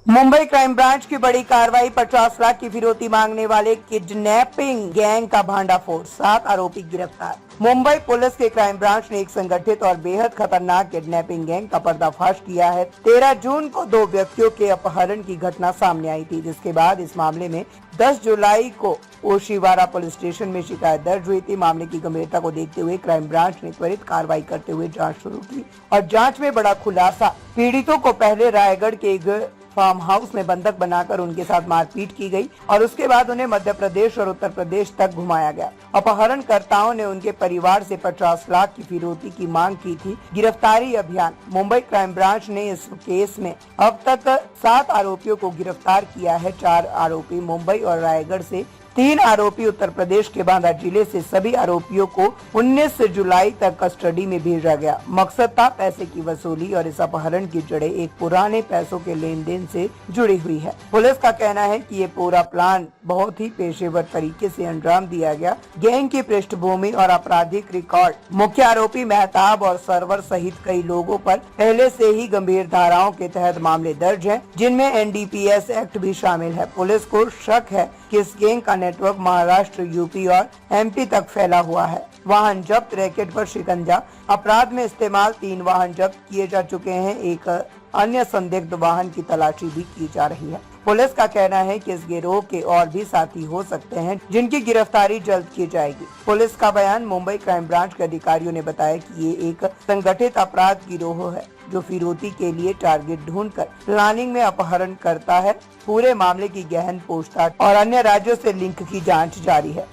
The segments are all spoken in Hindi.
मुंबई क्राइम ब्रांच की बड़ी कार्रवाई, 50 लाख की फिरौती मांगने वाले किडनैपिंग गैंग का भांडाफोड़, 7 आरोपी गिरफ्तार। मुंबई पुलिस के क्राइम ब्रांच ने एक संगठित और बेहद खतरनाक किडनैपिंग गैंग का पर्दाफाश किया है। 13 जून को 2 व्यक्तियों के अपहरण की घटना सामने आई थी, जिसके बाद इस मामले में 10 जुलाई को ओशिवारा पुलिस स्टेशन में शिकायत दर्ज हुई थी। मामले की गंभीरता को देखते हुए क्राइम ब्रांच ने त्वरित कार्रवाई करते हुए जांच शुरू की और जांच में बड़ा खुलासा। पीड़ितों को पहले रायगढ़ के एक फार्म हाउस में बंधक बनाकर उनके साथ मारपीट की गई और उसके बाद उन्हें मध्य प्रदेश और उत्तर प्रदेश तक घुमाया गया। अपहरणकर्ताओं ने उनके परिवार से 50 लाख की फिरौती की मांग की थी। गिरफ्तारी अभियान, मुंबई क्राइम ब्रांच ने इस केस में अब तक 7 आरोपियों को गिरफ्तार किया है। 4 आरोपी मुंबई और रायगढ़ से, 3 आरोपी उत्तर प्रदेश के बांदा जिले से। सभी आरोपियों को 19 जुलाई तक कस्टडी में भेजा गया। मकसद था पैसे की वसूली और इस अपहरण की जड़ें एक पुराने पैसों के लेन देन से जुड़ी हुई है। पुलिस का कहना है कि ये पूरा प्लान बहुत ही पेशेवर तरीके से अंजाम दिया गया। गैंग की पृष्ठभूमि और आपराधिक रिकॉर्ड, मुख्य आरोपी मेहताब और सरवर सहित कई लोगों पर पहले से ही गंभीर धाराओं के तहत मामले दर्ज हैं, जिनमें NDPS एक्ट भी शामिल है। पुलिस को शक है कि इस गैंग का नेटवर्क महाराष्ट्र, यूपी और MP तक फैला हुआ है। वाहन जब्त, रैकेट पर शिकंजा, अपराध में इस्तेमाल 3 वाहन जब्त किए जा चुके हैं। एक अन्य संदिग्ध वाहन की तलाशी भी की जा रही है। पुलिस का कहना है कि इस गिरोह के और भी साथी हो सकते हैं, जिनकी गिरफ्तारी जल्द की जाएगी। पुलिस का बयान, मुंबई क्राइम ब्रांच के अधिकारियों ने बताया कि ये एक संगठित अपराध गिरोह है जो फिरौती के लिए टारगेट ढूंढकर प्लानिंग में अपहरण करता है। पूरे मामले की गहन पूछताछ और अन्य राज्यों से लिंक की जांच जारी है।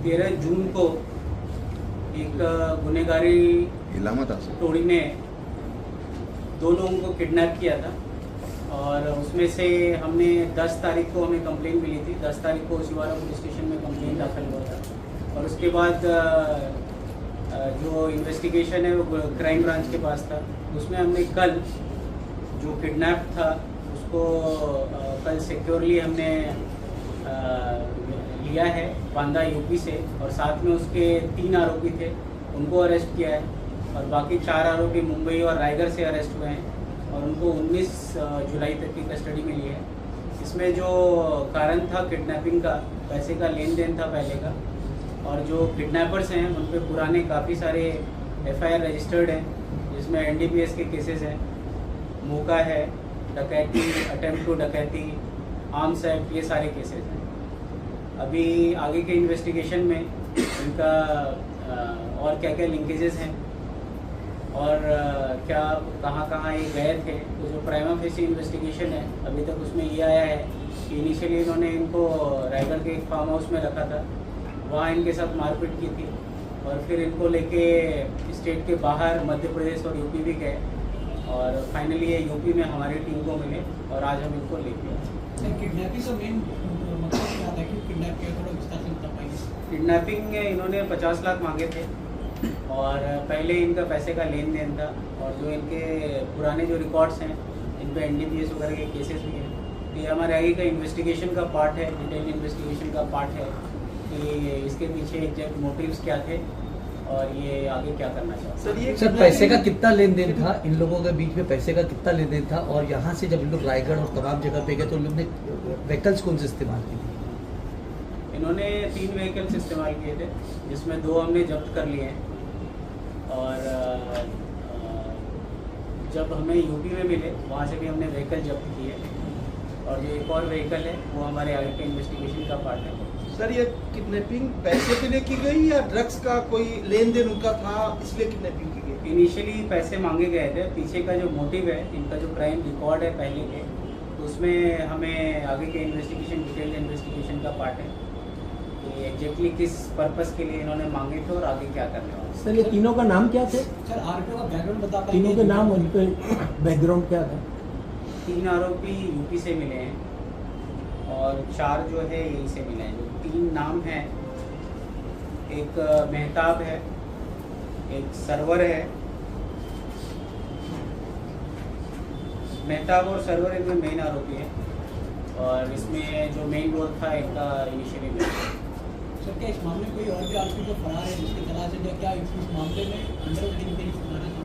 13 जून को एक गुनहगारी टोली ने 2 लोगों को किडनैप किया था और उसमें से हमने 10 तारीख को हमें कंप्लेन मिली थी। 10 तारीख को ओशिवारा पुलिस स्टेशन में कंप्लेन दाखिल हुआ था और उसके बाद जो इन्वेस्टिगेशन है वो क्राइम ब्रांच के पास था। उसमें हमने कल जो किडनैप था उसको कल सिक्योरली हमने लिया है बांदा यूपी से, और साथ में उसके 3 आरोपी थे, उनको अरेस्ट किया है और बाकी 4 आरोपी मुंबई और रायगढ़ से अरेस्ट हुए हैं और उनको 19 जुलाई तक की कस्टडी में लिया है। इसमें जो कारण था किडनैपिंग का, पैसे का लेन देन था पहले का, और जो किडनैपर्स हैं उन पे पुराने काफ़ी सारे FIR रजिस्टर्ड हैं, जिसमें NDPS के केसेस हैं, मौका है, डकैती, अटेम्प्ट टू डकैती, आर्म्स एक्ट, ये सारे केसेस हैं। अभी आगे के इन्वेस्टिगेशन में इनका और क्या क्या लिंकेजेस हैं और क्या कहाँ ये गए थे, तो जो प्राइमा फेसी इन्वेस्टिगेशन है अभी तक उसमें ये आया है कि इनिशियली इन्होंने इनको रायगढ़ के एक फार्म हाउस में रखा था, वहाँ इनके साथ मारपीट की थी और फिर इनको लेके स्टेट के बाहर मध्य प्रदेश और यूपी भी गए और फाइनली ये यूपी में हमारी टीम को मिले और आज हम इनको लेके आए। किडनैपिंग का मेन मतलब क्या था कि किडनैप किया, थोड़ा विस्तार से बता पाएंगे? किडनैपिंग में इन्होंने 50 लाख मांगे थे और पहले इनका पैसे का लेन देन था और जो इनके पुराने जो रिकॉर्ड्स हैं इन पे NDPS वगैरह के केसेस भी हैं। तो ये हमारे आगे का इन्वेस्टिगेशन का पार्ट है, डिटेल इन्वेस्टिगेशन का पार्ट है कि इसके पीछे एग्जैक्ट मोटिव्स क्या थे और ये आगे क्या करना चाहते हैं। सर, पैसे का कितना लेन देन था इन लोगों के बीच में? पैसे का कितना लेन देन था और यहाँ से जब इन लोग रायगढ़ और तमाम जगह पे गए तो इन लोग ने व्हीकल्स कौन से इस्तेमाल की थी? इन्होंने 3 व्हीकल्स इस्तेमाल किए थे, जिसमें 2 हमने जब्त कर लिए हैं और जब हमें यूपी में मिले वहाँ से भी हमने व्हीकल जब्त किए और जो एक और व्हीकल है वो हमारे आगे के इन्वेस्टिगेशन का पार्ट है। सर, ये किडनैपिंग पैसे के लिए की गई या ड्रग्स का कोई लेन देन उनका था इसलिए किडनैपिंग की गई? इनिशियली पैसे मांगे गए थे, पीछे का जो मोटिव है, इनका जो क्राइम रिकॉर्ड है पहले के, तो उसमें हमें आगे के इन्वेस्टिगेशन, डिटेल इन्वेस्टिगेशन का पार्ट है कि एग्जैक्टली किस पर्पस के लिए इन्होंने मांगे थे और आगे क्या करने वाले। सर, ये तीनों का नाम क्या थे? सर, आरोपियों का बैकग्राउंड बता पाएंगे? तीनों के नाम, उनके बैकग्राउंड क्या था? 3 आरोपी यूपी से मिले हैं और 4 जो है यहीं से मिले हैं। जो 3 नाम हैं, एक मेहताब है, एक सरवर है, मेहताब और सरवर इनमें मेन आरोपी है और इसमें जो मेन रोल था इनका इनिशियली। सर, क्या इस मामले में कोई और भी आरोपी जो फरार है जिसकी तलाश है, क्या इस मामले में अंडर